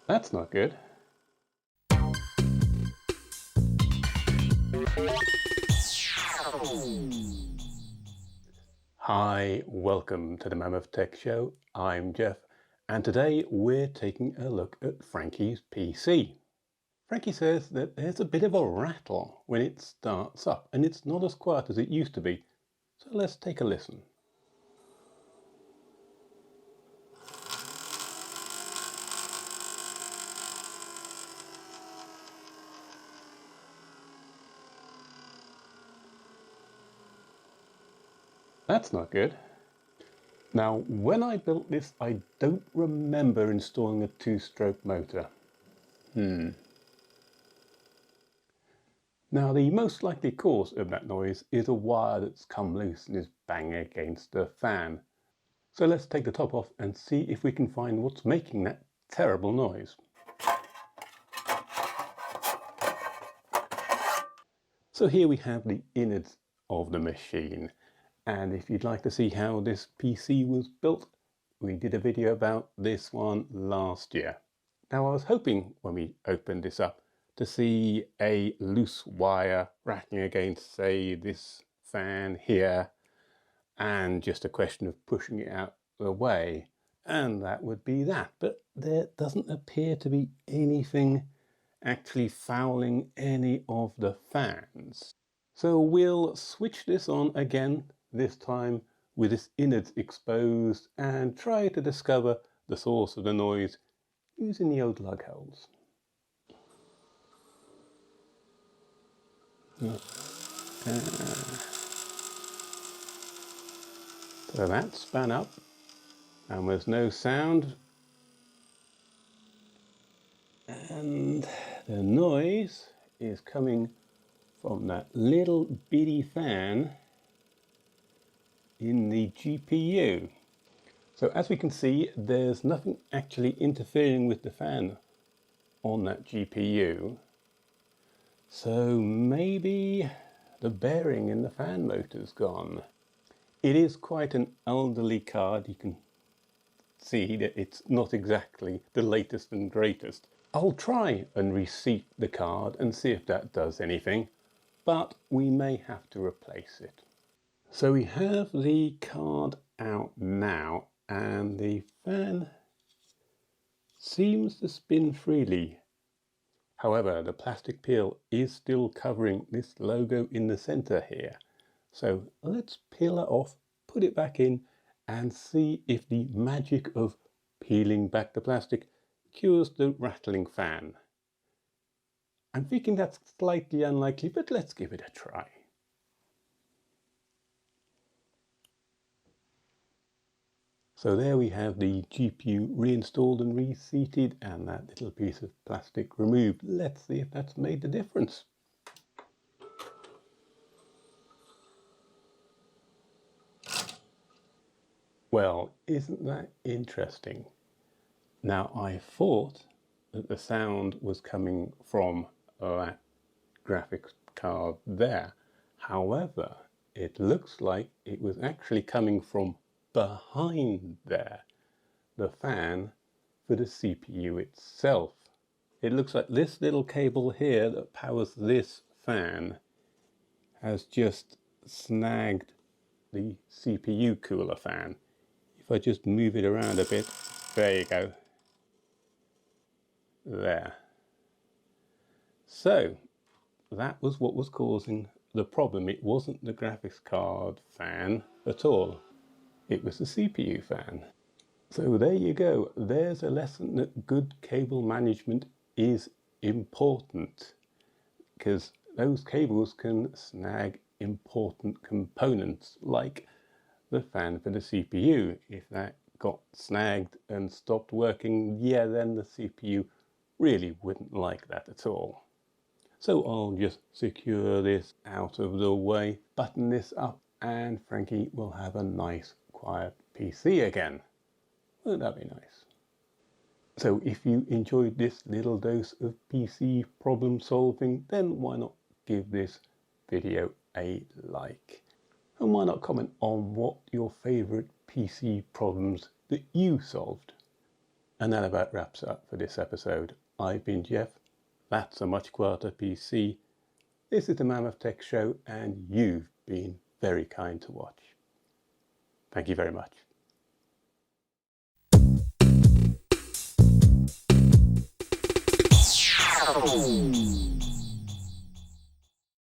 That's not good. Hi, welcome to the Mammoth Tech Show. I'm Jeff, and today we're taking a look at Frankie's PC. Frankie says that there's a bit of a rattle when it starts up, and it's not as quiet as it used to be. So let's take a listen. That's not good. Now, when I built this, I don't remember installing a two-stroke motor. Now, the most likely cause of that noise is a wire that's come loose and is banging against the fan. So let's take the top off and see if we can find what's making that terrible noise. So here we have the innards of the machine, and if you'd like to see how this PC was built, we did a video about this one last year. Now, I was hoping when we opened this up to see a loose wire rattling against, say, this fan here, and just a question of pushing it out the way, and that would be that. But there doesn't appear to be anything actually fouling any of the fans. So we'll switch this on again, this time with its innards exposed, and try to discover the source of the noise using the old lug holes. So that span up, and there's no sound, and the noise is coming from that little bitty fan in the GPU. So as we can see, there's nothing actually interfering with the fan on that GPU. So maybe the bearing in the fan motor's gone. It is quite an elderly card. You can see that it's not exactly the latest and greatest. I'll try and reseat the card and see if that does anything, but we may have to replace it. So we have the card out now, and the fan seems to spin freely. However, the plastic peel is still covering this logo in the center here. So let's peel it off, put it back in, and see if the magic of peeling back the plastic cures the rattling fan. I'm thinking that's slightly unlikely, but let's give it a try. So there we have the GPU reinstalled and reseated, and that little piece of plastic removed. Let's see if that's made the difference. Well, isn't that interesting? Now, I thought that the sound was coming from that graphics card there. However, it looks like it was actually coming from behind there, the fan for the CPU itself. It looks like this little cable here that powers this fan has just snagged the CPU cooler fan. If I just move it around a bit, there you go. There. So that was what was causing the problem. It wasn't the graphics card fan at all. It was the CPU fan. So there you go. There's a lesson that good cable management is important, because those cables can snag important components like the fan for the CPU. If that got snagged and stopped working, yeah, then the CPU really wouldn't like that at all. So I'll just secure this out of the way, button this up, and Frankie will have a nice quiet PC again. Wouldn't that be nice? So if you enjoyed this little dose of PC problem solving, then why not give this video a like? And why not comment on what your favorite PC problems that you solved? And that about wraps up for this episode. I've been Jeff. That's a Much Quieter PC. This is the Mammoth Tech Show, and you've been very kind to watch. Thank you very much.